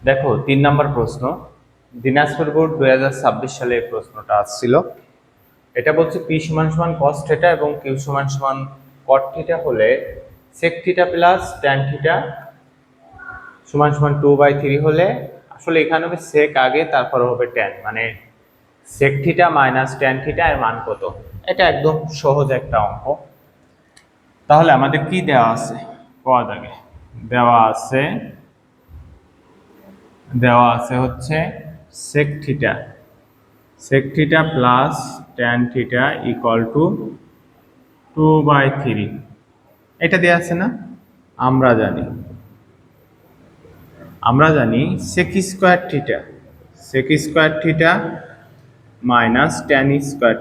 দেখো 3 নম্বর প্রশ্ন। দিনাজপুর বোর্ড 2026 সালে এই প্রশ্নটা আসছিল। এটা বলছে পি সমান সমান কস থিটা এবং কিউ সমান সমান কট থিটা হলে sec theta plus tan theta সমান সমান 2/3 হলে আসলে এখানে হবে সেক আগে তারপর হবে ট্যান, মানে sec theta minus tan theta এর মান কত। এটা একদম সহজ একটা অঙ্ক। তাহলে আমাদের কি দেওয়া আছে পদ আগে দেওয়া আছে হচ্ছে sec theta plus tan theta equal to 2/3। এটা দেওয়া আছে না? আমরা জানি sec square theta minus tan square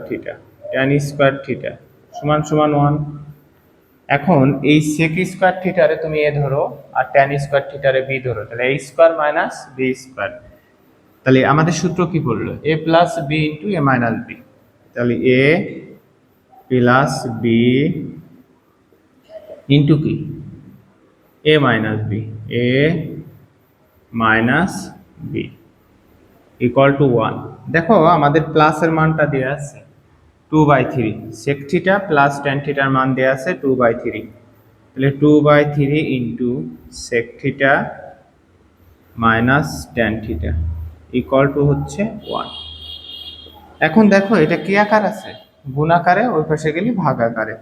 theta সমান সমান 1। এখন এই sec স্কয়ার থিটারে তুমি এ ধরো আর tan স্কয়ার থিটারে বি ধরো, তাহলে a square minus B square. তাহলে আমাদের সূত্র কি পড়লো? a plus B into A minus B. তাহলে a প্লাস বি ইন্টু কি a minus B equal to 1। দেখো আমাদের প্লাসের মানটা দেওয়া আছে 2/3, sec থিটা প্লাস tan থিটার মান দেওয়া আছে 2/3। তাহলে 2/3 into sec theta minus tan theta equal to হচ্ছে 1। এখন দেখো এটা কি আকার আছে? গুণ আকারে, ওই পাশে গেলে ভাগ আকারে।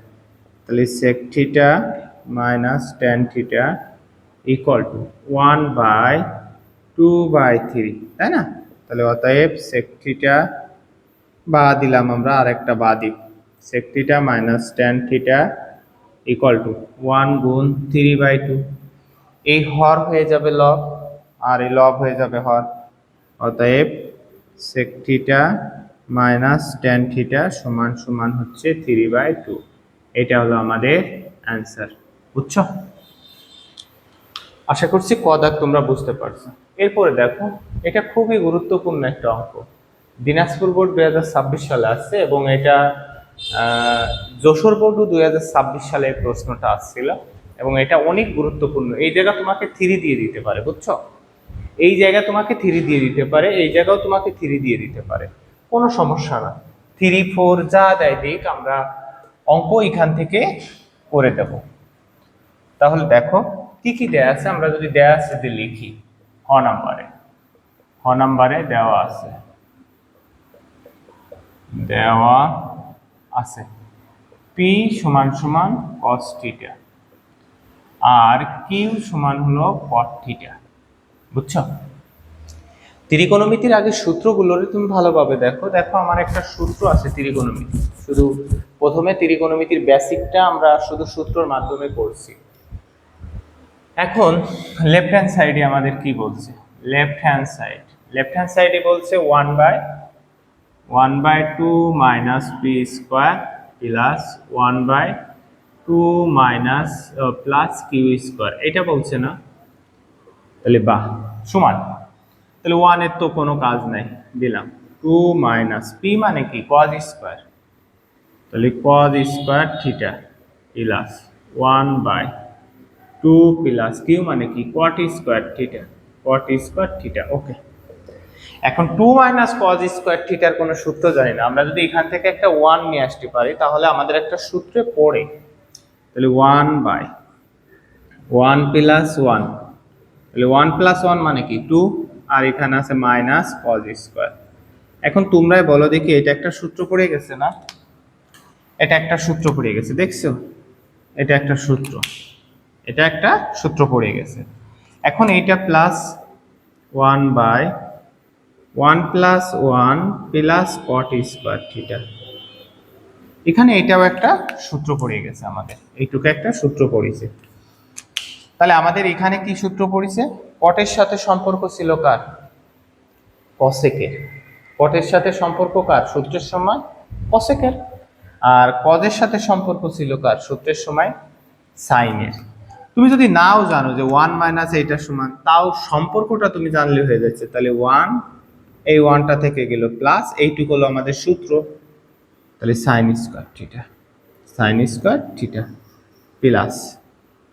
তাহলে sec theta minus tan theta equal to 1/2/3, তাই না? তাহলে অতএব sec থিটা বা দিলাম আমরা আরেকটা বা দিই, sec theta minus tan theta equal to 1 গুণ 3/2। এই হর হয়ে যাবে লব আর এই লব হয়ে যাবে হর। অতএব sec theta minus tan theta সমান সমান হচ্ছে 3/2। এটা হলো আমাদের অ্যান্সার। বুঝছো? আশা করছি ক দাগ তোমরা বুঝতে পারছো। এরপরে দেখো, এটা খুবই গুরুত্বপূর্ণ একটা অঙ্ক। দিনাজপুর বোর্ড 2026 সালে আসছে এবং এটা যশোর বোর্ডও 2026 সালে প্রশ্নটা আসছিল এবং এটা অনেক গুরুত্বপূর্ণ। এই জায়গা তোমাকে 3 দিয়ে দিতে পারে, বুঝছো? এই জায়গা তোমাকে 3 দিয়ে দিতে পারে, এই জায়গাও তোমাকে 3 দিয়ে দিতে পারে, কোনো সমস্যা না। 3, 4 যা দেয় দিক, আমরা অঙ্ক এখান থেকে করে দেব। তাহলে দেখো কি কি দেয়া আছে, আমরা যদি দেয়া আছে যদি লিখি। খ নাম্বারে দেওয়া আছে পি সমান সমান cos থিটা আর কিউ সমান হলো cot থিটা। বুঝছো? ত্রিকোণমিতির আগে সূত্রগুলোর তুমি ভালোভাবে দেখো। আমার একটা সূত্র আছে ত্রিকোণমিতি, শুধু প্রথমে ত্রিকোণমিতির বেসিকটা আমরা শুধু সূত্রের মাধ্যমে করছি। এখন লেফট হ্যান্ড সাইডে আমাদের কি বলছে? লেফট হ্যান্ড সাইডে বলছে 1/2 minus P square plus 1/2 minus plus Q square, এটা বলছে না? তাহলে বাহ, সমান। তাহলে 1 এর তো কোনো কাজ নাই, দিলাম 2 মাইনাস পি মানে কি cos স্কোয়ার, তাহলে cos square theta plus 1/2 plus Q মানে কি cot স্কোয়ার থিটা। ওকে, এখন 2 মাইনাস cos স্কোয়ার থিটার কোনো সূত্র জানি না। আমরা যদি এখান থেকে একটা 1 নিয়ে আসতে পারি তাহলে আমাদের একটা সূত্রে পড়ে, তাহলে 1/1 প্লাস 1, তাহলে 1 প্লাস 1 মানে কি 2, আর এখানে আছে মাইনাস cos স্কোয়ার। এখন তোমরাই বলো দেখি, এটা একটা সূত্র পড়ে গেছে না? এটা একটা সূত্র পড়ে গেছে, দেখছো? এটা একটা সূত্র পড়ে গেছে। এখন এইটা plus 1/1 plus 1 plus cot square theta, এখানে এটাও একটা সূত্র পড়ে গেছে আমাদের, এইটুকু একটা সূত্র পড়েছে। তাহলে আমাদের এখানে কি সূত্র পড়েছে? কটের সাথে সম্পর্ক ছিল কার? কসেকের। কটের সাথে সম্পর্ক কার? সূত্রের সময় কসেকের। আর কজের সাথে সম্পর্ক ছিল কার? সূত্রের সময় সাইনের। তুমি যদি নাও জানো যে 1 মাইনাস এইটার সমান, তাও সম্পর্কটা তুমি জানলে হয়ে যাচ্ছে। তাহলে 1, এই 1টা থেকে গেল প্লাস, এইটুকু হলো আমাদের সূত্র। তাহলে sine square theta plus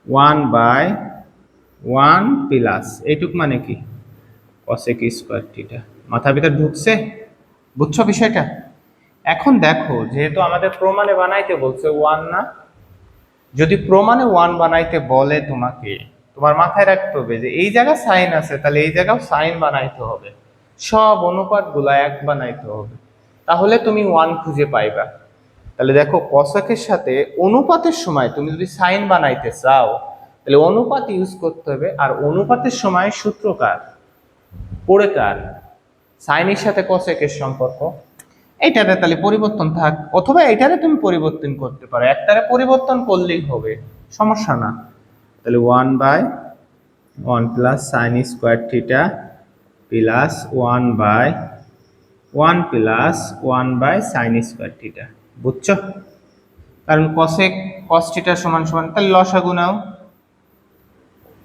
1/1 plus এইটুক মানে কি কসেক স্কোয়ার থিটা। মাথার ভিতর ঢুকছে? বুঝছো বিষয়টা? এখন দেখো, যেহেতু আমাদের প্রমাণে বানাইতে বলছে ওয়ান না, যদি প্রমাণে ওয়ান বানাইতে বলে তোমাকে, তোমার মাথায় রাখতে হবে যে এই জায়গা সাইন আছে, তাহলে এই জায়গাও সাইন বানাইতে হবে, সব অনুপাতগুলো এক বানাইতে হবে, তাহলে তুমি ওয়ান খুঁজে পাইবা। তাহলে দেখো, কসেকের সাথে অনুপাতের সময় তুমি যদি সাইন বানাইতে চাও, তাহলে অনুপাত ইউজ করতে হবে। আর অনুপাতের সময় সূত্র কার? পড়ে কার? সাইনের সাথে কসেকের সম্পর্ক। এইটারে তাহলে পরিবর্তন থাক, অথবা এইটারে তুমি পরিবর্তন করতে পারো, একটারে পরিবর্তন করলেই হবে, সমস্যা না। তাহলে 1/1 plus sine square theta plus 1/1 plus 1 sine square theta. বুঝছো? কারণ কসেক কস থিটা সমান সমান, তাহলে লসাগু নাও।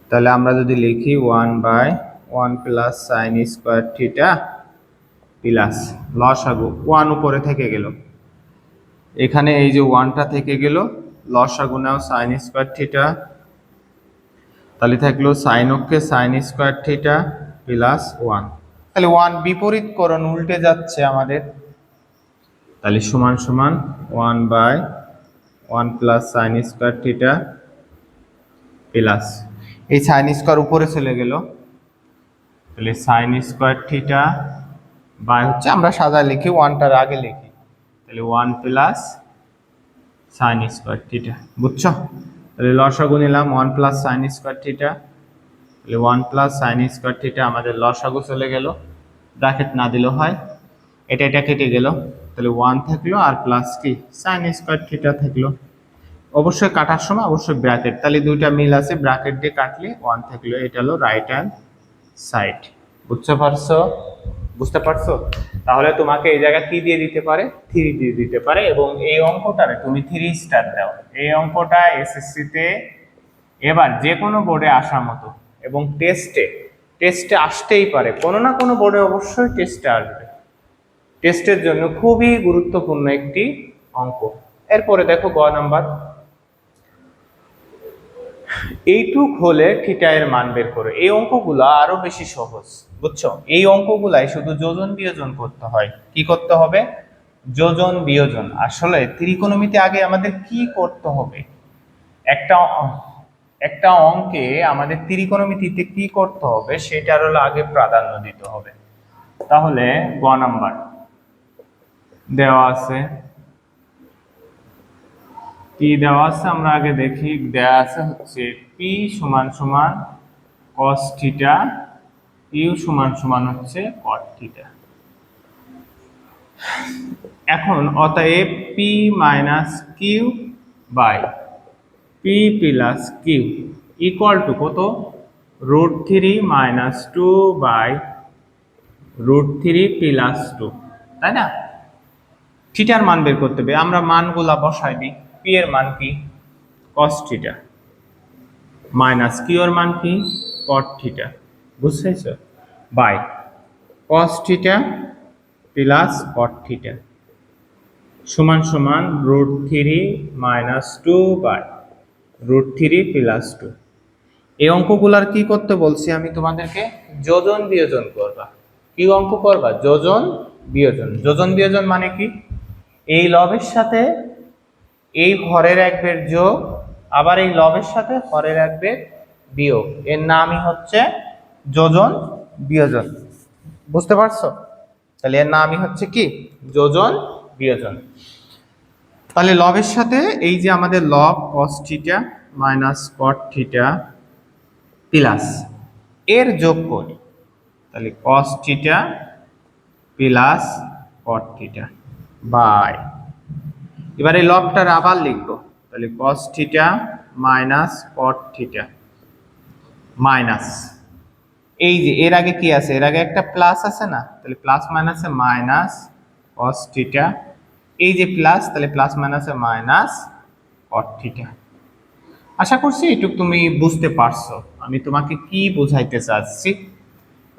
তাহলে আমরা যদি লিখি 1/1 plus sine square theta plus লসাগু, 1 উপরে থেকে গেল, এখানে এই যে 1টা থেকে গেল, লসাগু নাও সাইন স্কোয়ার থিটা, তাহলে থাকলো সাইন অক্ষে সাইন স্কোয়ার থিটা প্লাস 1। তাহলে 1 বিপরীতকরণ উল্টে যাচ্ছে আমাদের, তাহলে সমান সমান 1/1 plus sine square theta plus, এই সাইন স্কোয়ার উপরে চলে গেল, তাহলে সাইন স্কোয়ার থিটা বাই হচ্ছে, আমরা সাজায় লিখি, 1টার আগে লিখি, তাহলে 1 প্লাস সাইন স্কোয়ার থিটা। বুঝছো? তাহলে লসাগু নিলাম 1 প্লাস সাইন স্কোয়ার থিটা, তাহলে 1 প্লাস সাইন স্কোয়ার থিটা আমাদের লসাগু চলে গেল, ব্র্যাকেট না দিলেও হয়, এটা কেটে গেল, তাহলে 1 থাকলো আর প্লাস কি সাইন স্কোয়ার থিটা থাকলো। অবশ্যই কাটার সময় অবশ্যই ব্র্যাকেট, তাহলে দুইটা মিল আছে, ব্র্যাকেট দিয়ে কাটলে 1 থাকলো। এটা হলো রাইট হ্যান্ড সাইড। বুঝতে পারছো? তাহলে তোমাকে এই জায়গা কি দিয়ে দিতে পারে? 3 দিয়ে দিতে পারে, এবং এই অঙ্কটারে তুমি 3 স্টার দাও। এই অঙ্কটা এসএসসিতে এবার যে কোনো বোর্ডে আসার মতো, এবং টেস্টে আসতেই পারে, কোনো না কোনো বোর্ডে অবশ্যই টেস্টে আসবে। টেস্টের জন্য খুবই গুরুত্বপূর্ণ একটি অঙ্ক। এরপরে দেখো গ নাম্বার, এইটুক হলে থিটা এর মান বের করো। এই অঙ্কগুলো আরো বেশি সহজ, বুঝছো? এই অঙ্কগুলাই শুধু যোজন বিয়োজন করতে হয়। কি করতে হবে? যোজন বিয়োজন। আসলে ত্রিকোণমিতি আগে আমাদের কি করতে হবে? একটা অঙ্কে আমাদের ত্রিকোণমিতিতে কি করতে হবে সেটার হলো আগে প্রাধান্য দিতে হবে। তাহলে গ নাম্বার দেওয়া আছে, পি দেওয়া আছে, আমরা আগে দেখি। দেওয়া আছে হচ্ছে পি সমান সমান কস থিটা, ইউ সমান সমান হচ্ছে কট থিটা। এখন অতএব P minus Q by P plus Q equal to কত? √3 মাইনাস 2 বাই √3 প্লাস 2, তাই না? থিটার মান বের করতে হবে, আমরা মানগুলা বসাই দিই। পি এর মান কি? কস থিটা, মাইনাস কিউ এর মান কি? Cot theta. বুঝছেছ? By cos theta plus cot theta সমান সমান √3 মাইনাস 2 বাই √3 প্লাস 2। এই অঙ্কগুলার কি করতে বলছি আমি তোমাদেরকে? যোজন বিয়োজন করবা। কি অঙ্ক করবা? যোজন বিয়োজন। যোজন বিয়োজন মানে কি? এই লবের সাথে এই হরের এক বের যোগ, আবার এই লবের সাথে হরের এক বের বিয়োগ, এর নামই হচ্ছে যোজন বিয়োজন। বুঝতে পারছো? তাহলে এর নামই হচ্ছে কি? যোজন বিয়োজন। তাহলে লবের সাথে এই যে আমাদের লব cos theta minus cot theta plus এর যোগ করি, তাহলে cos theta plus cot theta by, এবার এই লবটার আবার লিখবো, তাহলে cos theta minus cot theta minus, এই যে এর আগে কি আছে? এর আগে একটা প্লাস আছে না? তাহলে প্লাস মাইনাসে মাইনাস cos থিটা, এই যে প্লাস, তাহলে প্লাস মাইনাসে মাইনাস cot থিটা। আশা করছি এটুক তুমি বুঝতে পারছো আমি তোমাকে কি বোঝাইতে চাচ্ছি।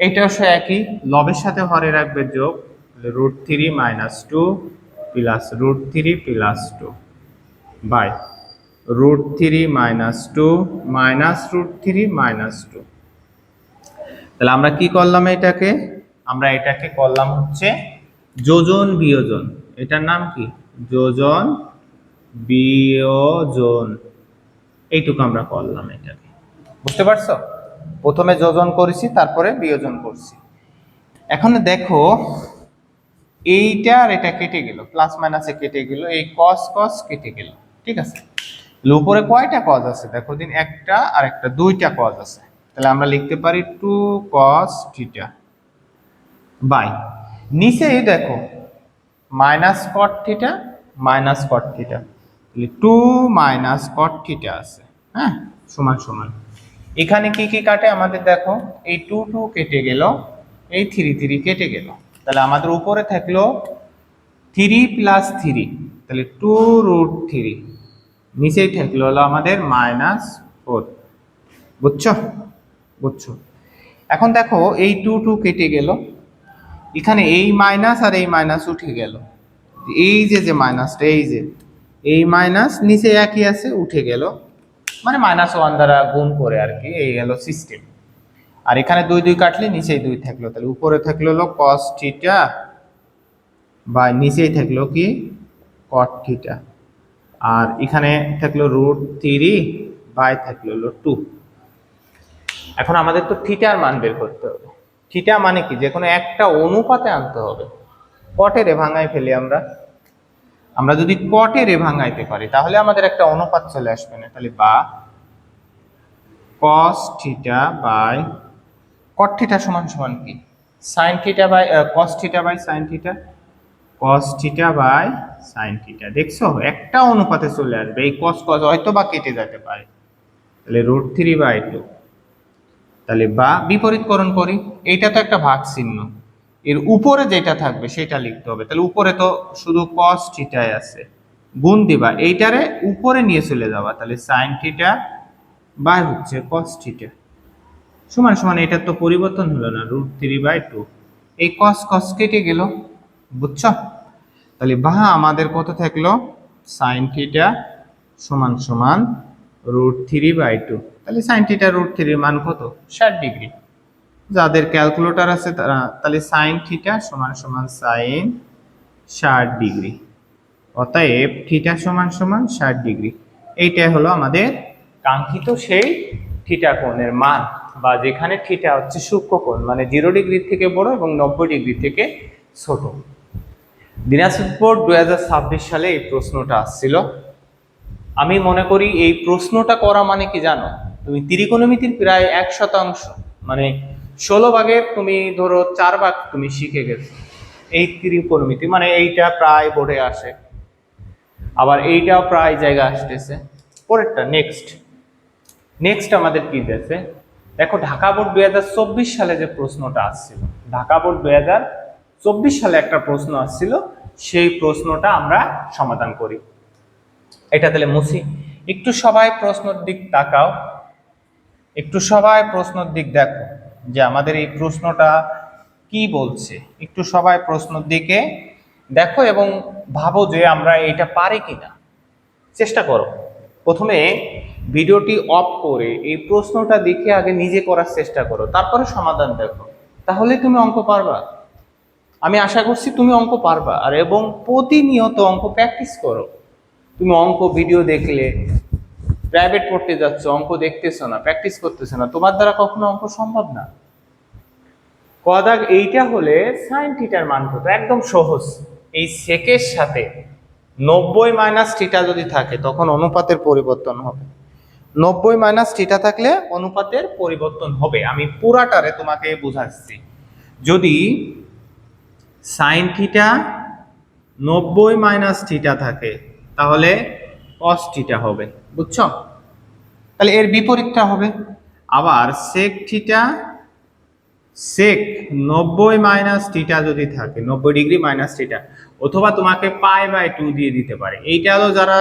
এইটাও সে একই, লবের সাথে হরে রাখবে যোগ, √3 minus 2 plus √3 plus 2 by √3 minus 2 minus √3 minus 2। তাহলে আমরা কি করলাম এটাকে, আমরা এটাকে করলাম হচ্ছে যোজন বিয়োজন। এটার নাম কি? যোজন বিয়োজন। এইটুকু আমরা করলাম এটাকে, বুঝতে পারছো? প্রথমে যোজন করেছি, তারপরে বিয়োজন করছি। এখন দেখো এইটা আর এটা কেটে গেল, প্লাস মাইনাসে কেটে গেল, এই কস কস কেটে গেল, ঠিক আছে? উপরে কয়টা কজ আছে দেখো দিন, একটা আর একটা, দুইটা কজ আছে। তাহলে আমরা লিখতে পারি 2 cos থিটা বাই নিচে দেখো মাইনাস কট থিটা মাইনাস কট থিটা, তাহলে 2 মাইনাস কট থিটা আছে, হ্যাঁ, সমান সমান। এখানে কি কি কাটে আমাদের দেখো, এই 2 2 কেটে গেল, এই 3 3 কেটে গেল। তাহলে আমাদের উপরে থাকলো 3 প্লাস 3, তাহলে 2√3, নিচেই থাকলো হলো আমাদের -4। বুঝছো? বুঝছো? এখন দেখো এই 2 2 কেটে গেল, এখানে এই মাইনাস আর এই মাইনাস উঠে গেল, এই যে মাইনাসটা, এই মাইনাস নিচে একই আছে, উঠে গেল, মানে -1 দ্বারা গুণ করে আর কি, এই হলো সিস্টেম। আর এখানে 2 2 কাটলে নিচেই 2 থাকলো, তাহলে উপরে থাকলো হলো cos থিটা বা নিচেই থাকলো কি cot থিটা, আর এখানে থাকলো √3 বাই থাকলো হলো 2। এখন আমাদের তো থিটার মান বের করতে হবে। থিটা মানে কি, যে কোনো একটা অনুপাতে আনতে হবে। কটের ভাঙায় ফেলি আমরা যদি কটের ভাঙাইতে পারি তাহলে আমাদের একটা অনুপাত চলে আসবে না। তাহলে বা cos theta by cot theta সমান সমান কি, sin theta by cos theta by sin theta, cos theta by sin theta. দেখছো একটা অনুপাতে চলে আসবে, এই cos cos হয়তো বা কেটে যেতে পারে, তাহলে √3/2। তাহলে বা বিপরীতকরণ করি, এইটা তো একটা ভাগ চিহ্ন, এর উপরে যেটা থাকবে সেটা লিখতে হবে। তাহলে উপরে তো শুধু cos থিটাই আছে, গুণ দিবা, এইটারে উপরে নিয়ে চলে যাবা, তাহলে sin থিটা বাই হচ্ছে cos থিটা সমান সমান, এটার তো পরিবর্তন হলো না, √3/2। এই cos cos কেটে গেল, বুঝছো? তাহলে বা আমাদের কত থাকলো, sin থিটা সমান সমান √3/2। তাহলে sin থিটা √3 এর মান কত, 60 ডিগ্রি। যাদের ক্যালকুলেটর আছে তারা, তাহলে sin থিটা সমান সমান sin 60 ডিগ্রি, অতএব থিটা সমান সমান 60 ডিগ্রি। এইটাই হলো আমাদের কাঙ্ক্ষিত সেই থিটা কোণের মান, বা যেখানে থিটা হচ্ছে সূক্ষ্মকোণ, মানে 0 ডিগ্রি থেকে বড় এবং 90 ডিগ্রি থেকে ছোট। দিনাজপুর বোর্ড 2026 সালে এই প্রশ্নটা আসছিল। আমি মনে করি এই প্রশ্নটা করা মানে কি জানো, তুমি ত্রিকোণমিতির প্রায় 1% মানে 16 ভাগের তুমি ধরো 4 ভাগ তুমি শিখে গেছো এই ত্রিকোণমিতি, মানে এইটা প্রায় বোর্ডে আসে, আবার এইটাও প্রায় জায়গা আসতেছে। পরেরটা নেক্সট আমাদের কি দিয়েছে দেখো, ঢাকা বোর্ড 2024 সালে যে প্রশ্নটা আসছিল, ঢাকা বোর্ড 2024 সালে একটা প্রশ্ন আসছিল, সেই প্রশ্নটা আমরা সমাধান করি। এটা তাহলে মুছি, একটু সবাই প্রশ্নের দিক তাকাও, একটু সবাই প্রশ্নের দিক দেখো যে আমাদের এই প্রশ্নটা কি বলছে, একটু সবাই প্রশ্নের দিকে দেখো এবং ভাবো যে আমরা এটা পারি কিনা, চেষ্টা করো। প্রথমে ভিডিওটি অফ করে এই প্রশ্নটা দেখে আগে নিজে করার চেষ্টা করো, তারপরে সমাধান দেখো, তাহলে তুমি অঙ্ক পারবা। আমি আশা করছি তুমি অঙ্ক পারবা, আর এবং প্রতিনিয়ত অঙ্ক প্র্যাকটিস করো। তুমি অঙ্ক ভিডিও দেখলে, প্রাইভেট পড়তে যাচ্ছ, অঙ্ক দেখতেছো না, প্র্যাকটিস করতেছো না, তোমার দ্বারা কখনো অঙ্ক সম্ভব না। কদাগ এইটা হলে সাইন থিটার মান কত, একদম সহজ। এই সেকের সাথে 90 মাইনাস থিটা যদি থাকে তখন অনুপাতের পরিবর্তন হবে, 90 মাইনাস থিটা থাকলে অনুপাতের পরিবর্তন হবে। আমি পুরাটারে তোমাকে বুঝাচ্ছি। যদি সাইন থিটা 90 মাইনাস থিটা থাকে তাহলে কস থিটা হবে, বুঝছো? তাহলে এর বিপরীতটা হবে। আবার সেক থিটা, সেক 90 মাইনাস থিটা যদি থাকে, 90 ডিগ্রি মাইনাস থিটা, অথবা তোমাকে π/2 দিয়ে দিতে পারে। এইটা হলো যারা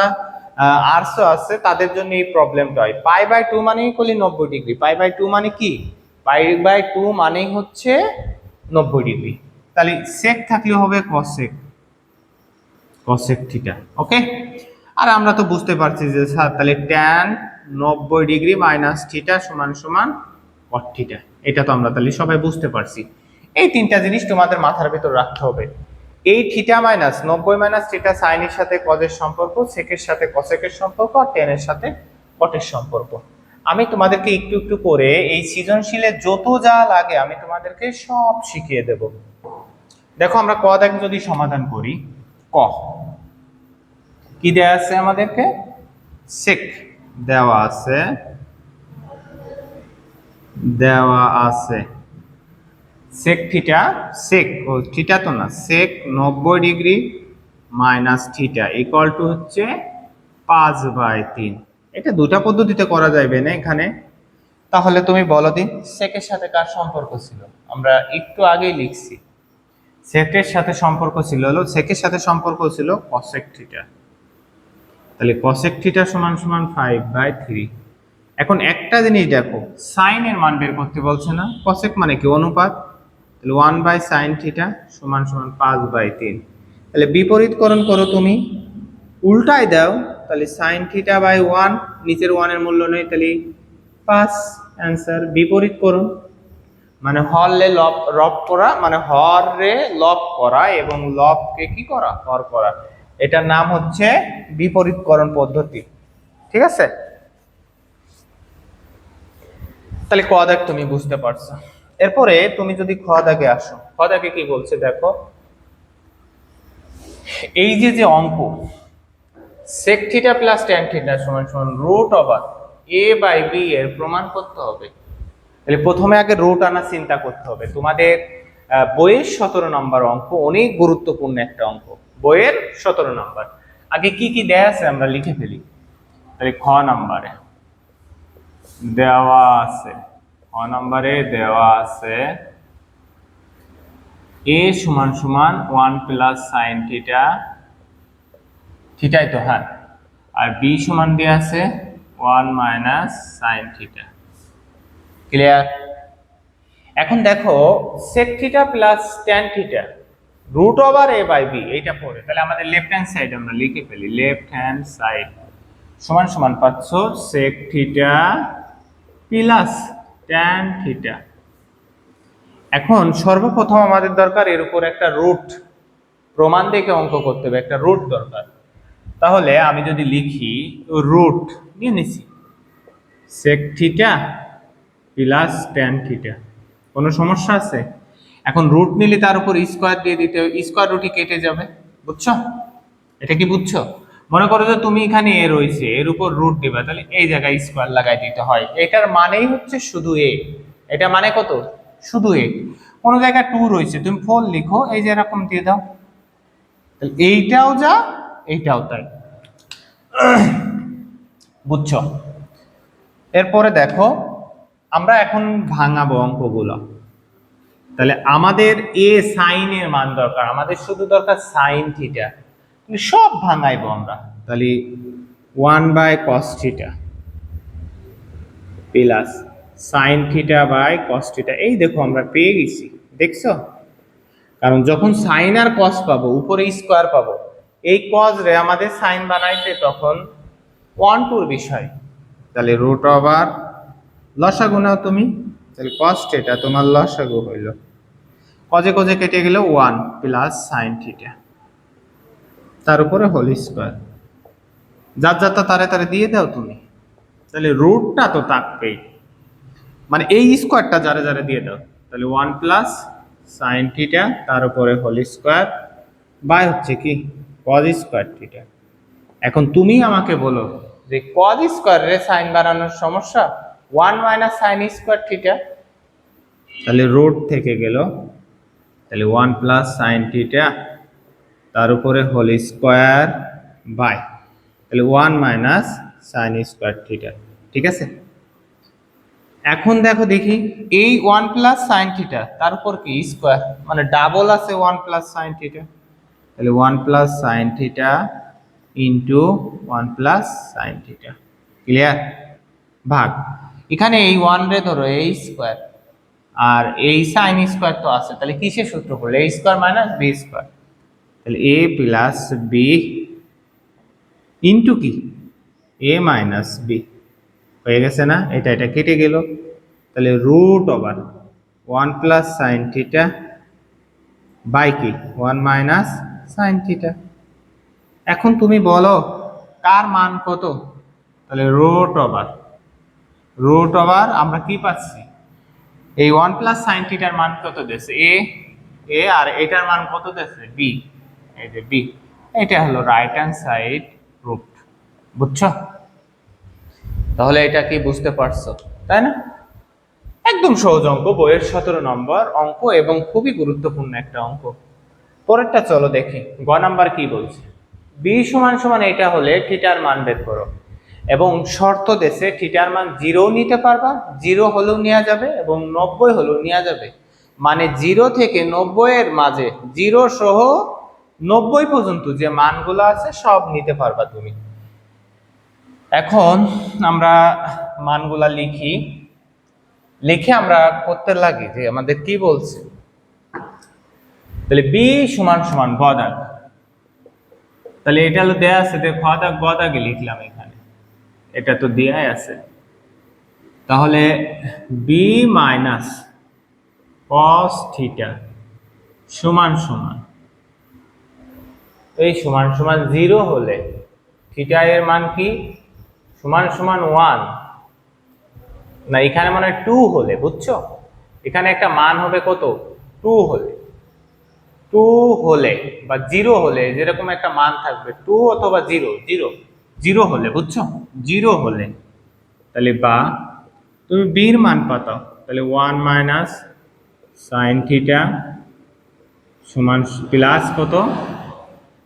আর্টস আছে তাদের জন্য এই প্রবলেমটা হয়। π/2 মানেই করলি 90 ডিগ্রি, π/2 মানে কি, π/2 মানেই হচ্ছে 90 ডিগ্রি। তাহলে সেক থাকলে হবে কসেক, কসেক থিটা। ওকে, আর আমরা তো বুঝতে পারছি যে স্যার তাহলে tan 90 ডিগ্রি মাইনাস থিটা সমান সমান cot থিটা। এটা তো আমরা তাহলে সবাই বুঝতে পারছি। এই তিনটা জিনিস তোমাদের মাথার ভিতর রাখতে হবে। এই থিটা মাইনাস 90 মাইনাস থিটা সাইনের সাথে কজের সম্পর্ক, সেকের সাথে কসেকের সম্পর্ক, আর টেনের সাথে কটের সম্পর্ক। আমি তোমাদেরকে একটু একটু করে এই সৃজনশীলে যত যা লাগে আমি তোমাদেরকে সব শিখিয়ে দেব। দেখো আমরা ক দাগ যদি সমাধান করি, ক কি দেয়া আছে আমাদেরকে, সেক দেওয়া আছে, সেক থিটা, সেক ও থিটা তো না, সেক 90 degree minus theta equal to হচ্ছে 5/3। এটা দুটা পদ্ধতিতে করা যাবে না এখানে। তাহলে তুমি বলো দিন সেকের সাথে কার সম্পর্ক ছিল, আমরা একটু আগেই লিখছি সেকের সাথে সম্পর্ক ছিল হলো, সেকের সাথে সম্পর্ক ছিল কসেক থিটা। তাহলে কসেক থিটা সমান সমান 5/3। এখন একটা জিনিস দেখো, সাইনের মান বের করতে বলছে না, কসেক মানে কি অনুপাত, তাহলে 1/sin থিটা সমান সমান 5/3। তাহলে বিপরীতকরণ করো তুমি, উল্টায় দাও, তাহলে sin থিটা বাই 1, নিচের 1 এর মূল্য নেই, তাহলে 5 অ্যান্সার। বিপরীত করুন মানে হরলে লব করা, মানে হরে লব করা এবং লবকে কি করা, হর করা। এটার নাম হচ্ছে বিপরীতকরণ পদ্ধতি। ঠিক আছে, তাহলে ক দাগ তুমি বুঝতে পারছো। এরপরে তুমি যদি খ দাগে আসো, খ দাগে কি বলছে দেখো, এই যে অঙ্ক sec theta plus tan theta সমান সমান রুট ওভার a/b এর প্রমাণ করতে হবে। তাহলে প্রথমে আগে রুট আনা চিন্তা করতে হবে। তোমাদের বইয়ের 17 নম্বর অঙ্ক, অনেক গুরুত্বপূর্ণ একটা অঙ্ক, বইয়ের 17 নম্বর। আগে কি কি দেয়া আছে আমরা লিখে ফেলি। তাহলে খ নম্বরে দেওয়া আছে, খ নম্বরে দেওয়া আছে a সমান সমান 1 + sin থিটা, থিটাই তো, হ্যাঁ, আর b সমান দেওয়া আছে 1 - sin থিটা। ক্লিয়ার? এখন দেখো sec theta plus tan theta root over a/b এইটা পড়ে, তাহলে আমাদের লেফট হ্যান্ড সাইড আমরা লিখে ফেলি, লেফট হ্যান্ড সাইড সমান সমান পাচ্ছ sec theta plus tan theta. এখন সর্বপ্রথম আমাদের দরকার এর উপর একটা রুট, প্রমাণ দেখে অঙ্ক করতে হবে, একটা রুট দরকার। তাহলে আমি যদি লিখি রুট নিয়ে নিছি sec theta plus tan theta, কোনো সমস্যা আছে? এখন রুট নিলে তার উপর স্কোয়ার দিয়ে দিতে হবে, স্কোয়ার রুটই কেটে যাবে, বুঝছো? এটা কি বুঝছো? মনে করো যে তুমি এখানে এ রয়েছে, এর উপর রুট দিবা, তাহলে এই জায়গায় স্কোয়ার লাগাই দিতে হয়। এটার মানেই হচ্ছে শুধু এ, এটা মানে কত, শুধু এ। কোনো জায়গায় 2 রয়েছে, তুমি 4 লিখো, এই যে এরকম দিয়ে দাও, তাহলে এইটাও যা এইটাও তাই। বুঝছো? এরপরে দেখো আমরা এখন ভাঙাবো অঙ্কগুলো। তাহলে আমাদের এ সাইনের মান দরকার, আমাদের শুধু দরকার সাইন থিটা, সব ভাঙাইবো আমরা। তাহলে 1/cos theta plus sine theta by cos theta, এই দেখো আমরা পেয়ে গেছি, দেখছো? কারণ যখন সাইন আর কস পাবো উপরে স্কোয়ার পাবো, এই কস রে আমাদের সাইন বানাইতে তখন 1/2 বিষয়। তাহলে রুট ওভার লসাগু নাও তুমি, তাহলে কস থিটা তোমার লসাগু হইল, কজে কজে কেটে গেল 1 প্লাস সাইন থিটা, তার উপরে হোল স্কোয়ার, যার যারটা তারে তারে দিয়ে দাও তুমি। তাহলে রুটটা তো থাকবেই, মানে এই স্কোয়ারটা যারে যারে দিয়ে দাও, তাহলে 1 প্লাস সাইন থিটা তার উপরে হোল স্কোয়ার বাই হচ্ছে কি কজ স্কোয়ার থিটা। এখন তুমি আমাকে বলো যে কজ স্কোয়ারের সাইন বানানোর সমস্যা, 1 - সাইন স্কোয়ার থিটা, তাহলে রুট থেকে গেল, তাহলে 1 প্লাস সাইন থিটা তার উপরে হোল স্কোয়ার বাই, তাহলে 1 - সাইন স্কোয়ার থিটা। ঠিক আছে, এখন দেখো দেখি এই 1 প্লাস সাইন থিটা তার উপর কি স্কোয়ার, মানে ডাবল আছে 1 প্লাস সাইন থিটা, তাহলে 1 plus sine theta into 1 plus sine theta. Clear? ভাগ, এখানে এই 1 রে ধরো এই স্কোয়ার, আর এই সাইন স্কোয়ার তো আছে, তাহলে কিসের সূত্র পড়লে a square minus b square, তাহলে a প্লাস b ইন্টু কি a মাইনাস b হয়ে গেছে না, এটা এটা কেটে গেল, তাহলে root over 1 plus sine theta by কি 1 মাইনাস সাইন থিটা। এখন তুমি বলো কার মান কত? তাহলে রুট ওভার আমরা কি পাচ্ছি, এই 1 প্লাস সাইন থিটার মান কত দিয়েছে এ আর এটার মান কত দিয়েছে বি, এই যে বি, এটা হলো রাইট হ্যান্ড সাইড রুট। বুঝছো? তাহলে এটা কি বুঝতে পারছো, তাই না? একদম সহজ অঙ্ক, বইয়ের 17 নম্বর অঙ্ক এবং খুবই গুরুত্বপূর্ণ একটা অঙ্ক। পরেরটা চলো দেখি, গ নাম্বার কি বলছে। বি সমান সমান এটা হলে থিটার মান বের করো এবং শর্ত দেশে থিটার মান 0 নিতে পারবা, 0 হলেও নেওয়া যাবে এবং 90 হলেও নেওয়া যাবে। মানে 0 থেকে 90 এর মাঝে 0 সহ 90 পর্যন্ত যে মানগুলো আছে সব নিতে পারবা তুমি। এখন আমরা মানগুলা লিখে আমরা করতে লাগি যে আমাদের কি বলছে। তাহলে বি সমান সমান গ দাগ, তাহলে এটা হলো দেয়া আছে, খ দাগ গ দাগে লিখলাম, এখানে এটা তো দেয়াই আছে। তাহলে বি মাইনাস কস থিটা সমান সমান, এই সমান সমান 0 হলে থিটা এর মান কি সমান সমান 1 না, এখানে মানে 2 হলে, বুঝছো? এখানে একটা মান হবে কত 2 হলে, 2 হলে বা 0 হলে যেরকম একটা মান থাকবে 2 অথবা 0 হলে, বুঝছো? 0 হলে তাহলে বা তুমি বির মান পাতাও, তাহলে 1 মাইনাস সাইন থিটা সমান প্লাস কত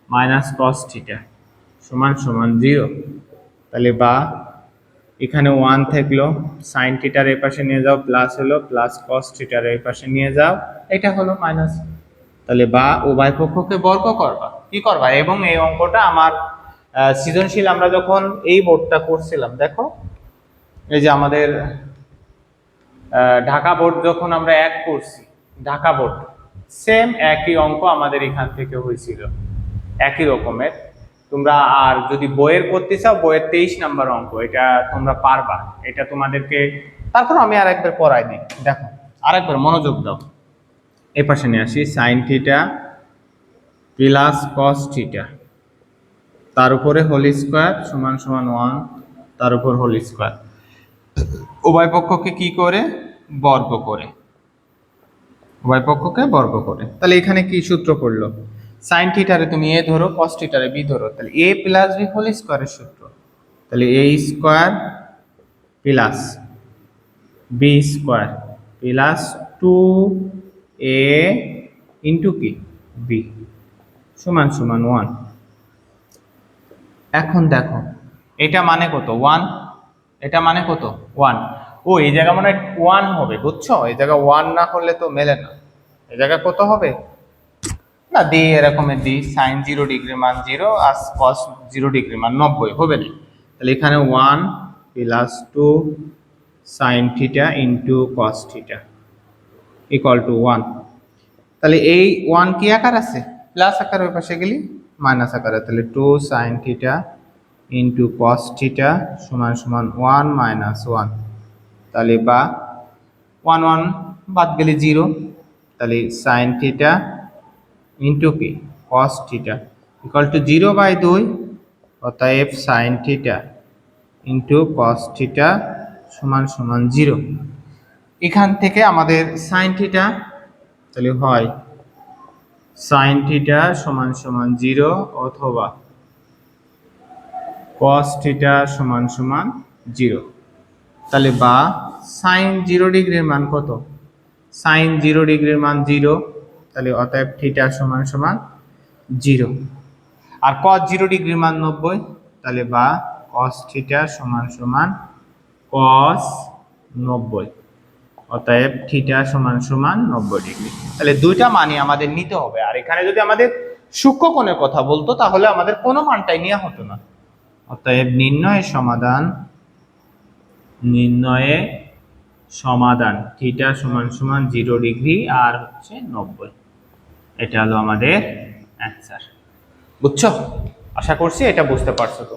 মাইনাস কস থিটা সমান সমান 0। তাহলে বা এখানে 1 থাকলো, সাইন থিটার এই পাশে নিয়ে যাও প্লাস হলো, প্লাস কস থিটার এই পাশে নিয়ে যাও, এটা হলো মাইনাস। তাহলে বা উভয় পক্ষকে বর্গ করবা, কি করবা, এবং এই অঙ্কটা আমার সৃজনশীল আমরা যখন এই বোর্ডটা করছিলাম, দেখো এই যে আমাদের ঢাকা বোর্ড যখন আমরা এক করছি, ঢাকা বোর্ড সেম একই অঙ্ক আমাদের এখান থেকে হয়েছিল, একই রকমের। তোমরা আর যদি বইয়ের করতে চাও, বইয়ের 23 নাম্বার অঙ্ক, এটা তোমরা পারবা, এটা তোমাদেরকে তারপর আমি আরেকবার পড়াই দিই। দেখো আরেকবার মনোযোগ দাও, এই পাশে নিয়ে আসি, sine theta plus cos theta তার উপরে হোল স্কোয়ার সমান সমান 1 তার উপর হোল স্কোয়ার, উভয় পক্ষকে কি করে বর্গ করে, উভয় পক্ষকে বর্গ করে। তাহলে এখানে কি সূত্র পড়লো, সাইন থিটারে তুমি এ ধরো, কস থিটারে বি ধরো, তাহলে এ প্লাস বি হোল স্কোয়ারের সূত্র, তাহলে a square plus b square plus 2a into কি বি সমান সমান 1। এখন দেখো এটা মানে কত 1, এটা মানে কত 1, ও এই জায়গা মানে 1 হবে, বুঝছো? এই জায়গা 1 না হলে তো মেলে না, এই জায়গা কত হবে না, দি এরকমের দি সাইন 0 ডিগ্রি মান 0 আর কস 0 ডিগ্রি মান 90 হবে না। তাহলে এখানে 1 plus 2 sine theta into cos theta equal to 1। তাহলে এই 1 কি আকার আছে, প্লাস আকার, ওই পাশে গেলি মাইনাস আকারে, তাহলে 2 sine theta into cos theta সমান সমান 1 মাইনাস 1। তাহলে বা 1 1 বাদ গেলে 0, তাহলে সাইন থিটা ইন্টু কি কস থিটা ইকুয়াল টু 0/2, অতএব sine theta into cos theta সমান সমান 0। এখান থেকে আমাদের সাইন থিটা তাহলে হয় সাইন থিটা সমান সমান 0 অথবা কস থিটা সমান সমান 0। তাহলে বা সাইন 0 ডিগ্রির মান কত, সাইন 0 ডিগ্রির মান 0, তাহলে অতএব থিটা সমান সমান 0। আর কস 0 ডিগ্রির মান 90, তাহলে বা কস থিটা সমান সমান কস 90, অতএব থিটা সমান সমান 90 ডিগ্রি। তাহলে দুইটা মানই আমাদের নিতে হবে। আর এখানে যদি আমাদের সূক্ষ্ম কোণের কথা বলতো তাহলে আমাদের কোনো মানটাই নেওয়া হতো না। অতএব নির্ণয়ের সমাধান থিটা সমান সমান 0 ডিগ্রি আর হচ্ছে 90, এটা হলো আমাদের অ্যান্সার। বুঝছো? আশা করছি এটা বুঝতে পারছো তো।